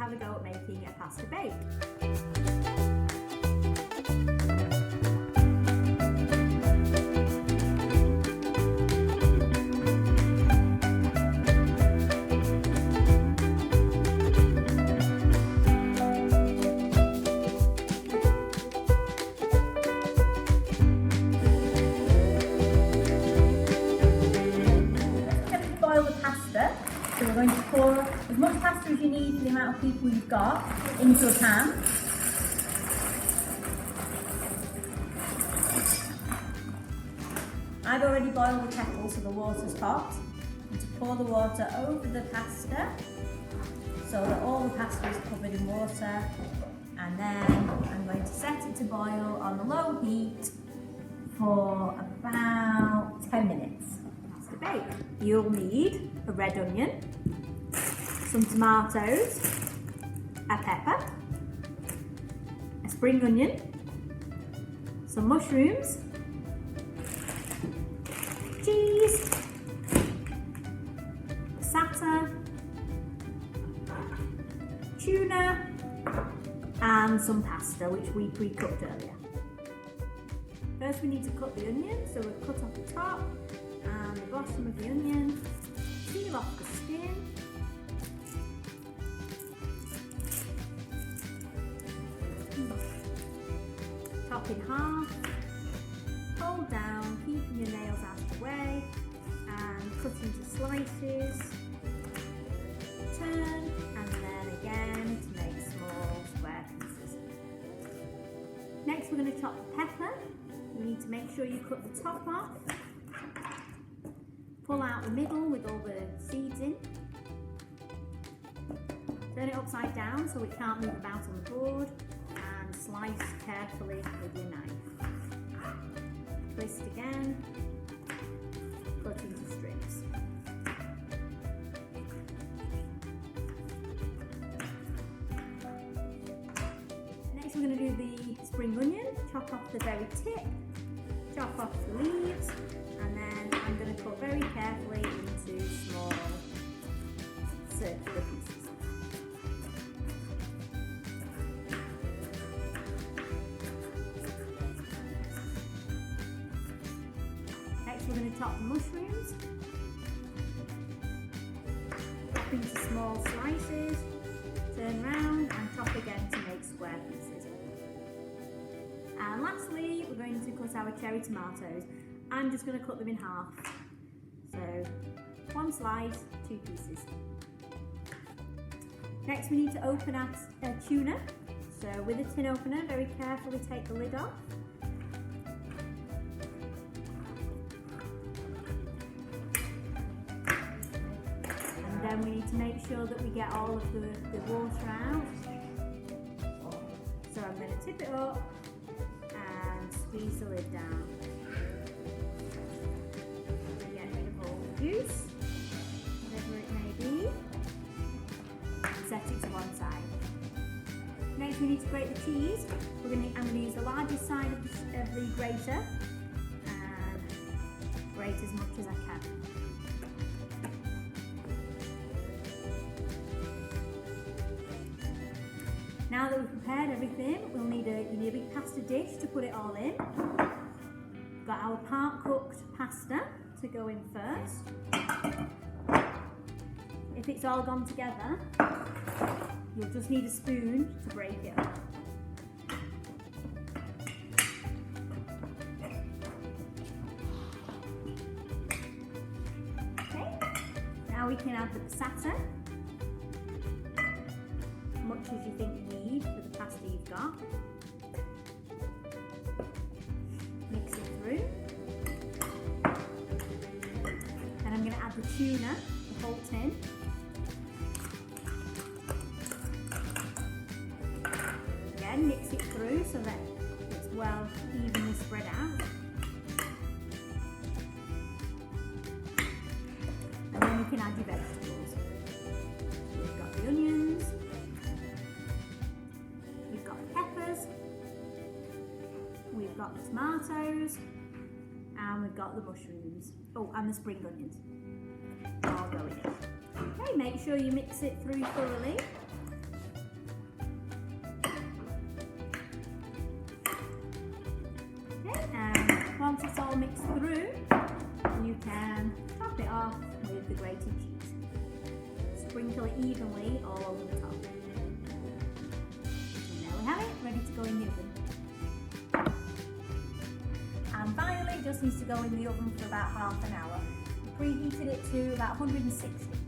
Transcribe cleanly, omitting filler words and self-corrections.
have a go at making a pasta bake. Boil the pasta, so we're going to pour as much pasta as you need for the amount of people you've got into a pan. I've already boiled the kettle so the water's hot. And to pour the water over the pasta so that all the pasta is covered in water, and then I'm going to set it to boil on a low heat for about 10 minutes. Bake. You'll need a red onion, some tomatoes, a pepper, a spring onion, some mushrooms, cheese, passata, tuna, and some pasta which we pre-cooked earlier. First we need to cut the onion, so we'll cut off the top and the bottom of the onion, peel off the skin, chop in half, hold down, keeping your nails out of the way, and cut into slices, turn, and then again to make small square pieces. Next we're going to chop the pepper. You need to make sure you cut the top off. Pull out the middle with all the seeds in. Turn it upside down so it can't move about on the board, and slice carefully with your knife. Twist again, cut into strips. Next we're going to do the spring onion. Chop off the very tip, chop off the leaves, and then I'm going to cut very carefully into small circular pieces. Next we're going to chop the mushrooms, chop into small slices, turn round and chop again to make square pieces. And lastly we're going to cut our cherry tomatoes. I'm just going to cut them in half. So one slice, 2 pieces. Next we need to open our tuna. So with a tin opener, very carefully take the lid off. And then we need to make sure that we get all of the water out. So I'm going to tip it up and squeeze the lid down. Juice, whatever it may be, set it to one side. Next we need to grate the cheese. I'm going to use the largest side of the grater and grate as much as I can. Now that we've prepared everything, you need a big pasta dish to put it all in. We've got our part cooked pasta to go in first. If it's all gone together, you'll just need a spoon to break it up. Okay, now we can add the passata, as much as you think you need for the pasta you've got. Mix it through. I'm going to add the tuna, the whole tin. Again, mix it through so that it's well evenly spread out. And then you can add your vegetables. We've got the onions, we've got the peppers, we've got the tomatoes, and we've got the mushrooms. Oh, and the spring onions. All going in. Okay, make sure you mix it through thoroughly. Okay, and once it's all mixed through, you can top it off with the grated cheese. Sprinkle it evenly all over the top. And there we have it, ready to go in the oven. And finally, it just needs to go in the oven for about half an hour. We preheated it to about 160.